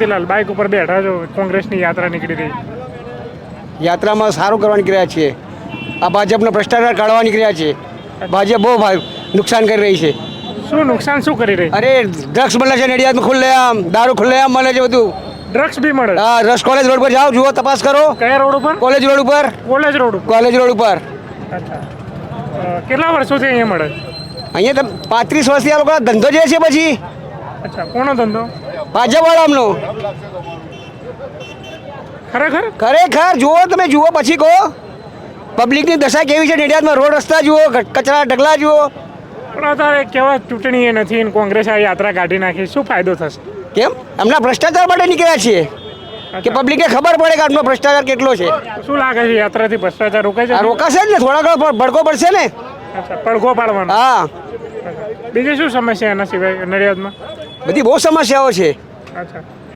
ફિલહાલ bike ઉપર બેઠા છો, કોંગ્રેસની યાત્રા નીકળી રહી. યાત્રામાં સારું કરવા નીકળ્યા છીએ. આ ભાજપનો ભ્રષ્ટાચાર કાઢવા નીકળ્યા છે. ભાજપ બહુ નુકસાન કરી રહી છે. શું નુકસાન શું કરી રહી? અરે ડ્રગ્સ મળે છે નડિયાદમાં ખુલ્લેઆમ, દારૂ ખુલ્લેઆમ મળે છે બધું. ડ્રગ્સ બી મળે? હા, રસ કોલેજ રોડ પર જાઓ, જુઓ, તપાસ કરો. કયા રોડ ઉપર? કોલેજ રોડ ઉપર. કોલેજ રોડ ઉપર? કોલેજ રોડ ઉપર. અચ્છા. કેટલા વર્ષોથી અહીંયા મળે? અહીંયા તો 35 વર્ષથી આ લોકો ધંધો જે છે. પછી અચ્છા, કોનો ધંધો? ભાજપવાળાનો. ખરેખર? ખરેખર જુઓ, તમે જુઓ પછી કહો. પબ્લિકની દશા કેવી છે નડિયાદમાં. રોડ રસ્તા જુઓ, કચરા ઢગલા જુઓ. પણ અત્યારે કેવા ચૂંટણી એ નથી ને કોંગ્રેસ આ યાત્રા કાઢી નાખી, શું ફાયદો થશે? કેમ? હમણાં ભ્રષ્ટાચાર માટે નીકળ્યા છીએ કે પબ્લિકને ખબર પડે કે આટલો ભ્રષ્ટાચાર કેટલો છે. શું લાગે છે યાત્રાથી ભ્રષ્ટાચાર રોકાય છે? આ રોકાશે જ ને, થોડા ઘણો ભડકો પડશે ને. અચ્છા, પડઘો પાડવાનો. હા. બીજી શું સમસ્યા એના સિવાય નડિયાદમાં? બધી બહુ સમસ્યાઓ છે. અચ્છા.